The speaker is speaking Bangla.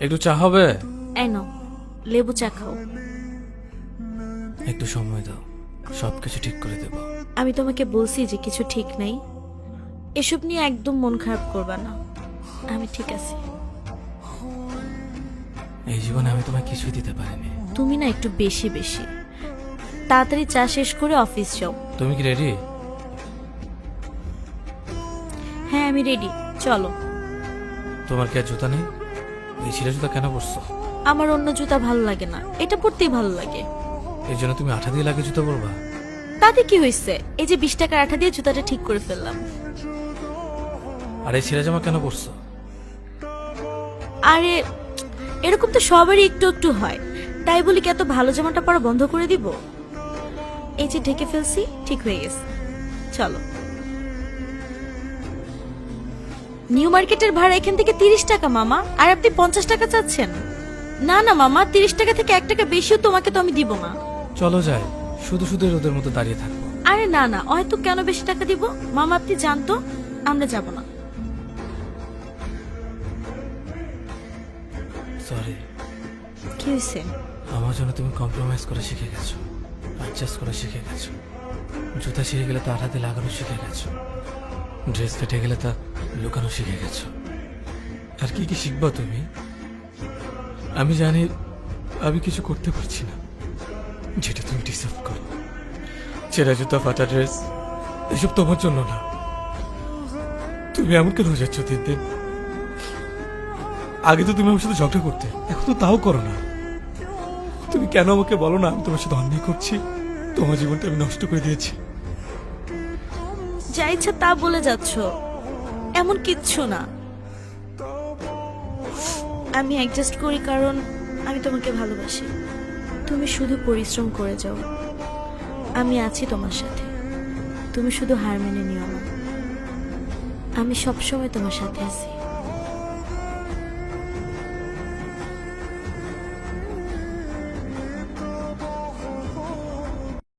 একটু চা হবে? এই নাও, লেবু চা খাও। একটু সময় দাও, সবকিছু ঠিক করে দেব। আমি তোমাকে বলছি যে কিছু ঠিক নাই, এসব নিয়ে একদম মন খারাপ করবা না। আমি ঠিক আছি। এই জীবনে আমি তোমায় কিছুই দিতে পারিনি। তুমি না একটু বেশি বেশি। তাড়াতাড়ি চা শেষ করে অফিস যাও। তুমি কি রেডি? হ্যাঁ আমি রেডি, চলো। তোমার কি আর জুতা নেই? এই ছিঁড়া জুতা কেন পরছো? আমার অন্য জুতা ভালো লাগে না, এটা পরতেই ভালো লাগে। এই জন্য তুমি আঠা দিয়ে লাগে জুতা পরবা? তাতে কি হয়েছে, এই যে 20 টাকার আঠা দিয়ে জুতাটা ঠিক করে ফেললাম। আর এই ছিঁড়া জামা কেন পরছো? আরে এরকম তো সবারই একটু একটু হয়, তাই বলি কি এত ভালো জামাটা পরা বন্ধ করে দিব? এই যে ঢেকে ফেলছি, ঠিক হয়ে গেছে, চলো। নিউ মার্কেটের ভাড়া এখান থেকে 30 টাকা মামা, আর আপনি 50 টাকা চাচ্ছেন। না না মামা, 30 টাকা থেকে 1 টাকা বেশিও তোমাকে তো আমি দিব না। চলো যাই, শুধু শুধু রোদের মতো দাঁড়িয়ে থাকবো। আরে না না, হয়তো কেন বেশি টাকা দিব মামা, আপনি জানতো আমরা যাব না। সরি। কি হয়েছে? আমার জন্য তুমি কম্প্রোমাইজ করে শিখে গেছো, অ্যাডজাস্ট করে শিখে গেছো। জুতা ছিঁড়ে গেলে তা আঠাতে লাগানো শিখে গেছো, ড্রেস ফেটে গেলে তা লুকানো শিখে গেছো। আর কি কি শিখবা তুমি? আমি জানি আমি কিছু করতে পারছি না যেটা তুমি ডিসার্ভ করো। ছেঁড়া জুতা, ফাটা ড্রেস, এসব তোমার জন্য না। তুমি এমন কেন হয়ে যাচ্ছ দিন দিন? আগে তো তুমি আমার সাথে ঝগড়া করতে, এখন তো তাও করো না। তুমি কেন আমাকে বলো না আমি তোমার সাথে অন্যায় করছি? তোমার জীবনটা আমি নষ্ট করে দিয়েছি। যা ইচ্ছা তা বলে যাচ্ছ, এমন কিচ্ছু না। আমি অ্যাডজাস্ট করি কারণ আমি তোমাকে ভালোবাসি। তুমি শুধু পরিশ্রম করে যাও, আমি আছি তোমার সাথে। তুমি শুধু হার মেনে নিও না, আমি সবসময় তোমার সাথে আছি।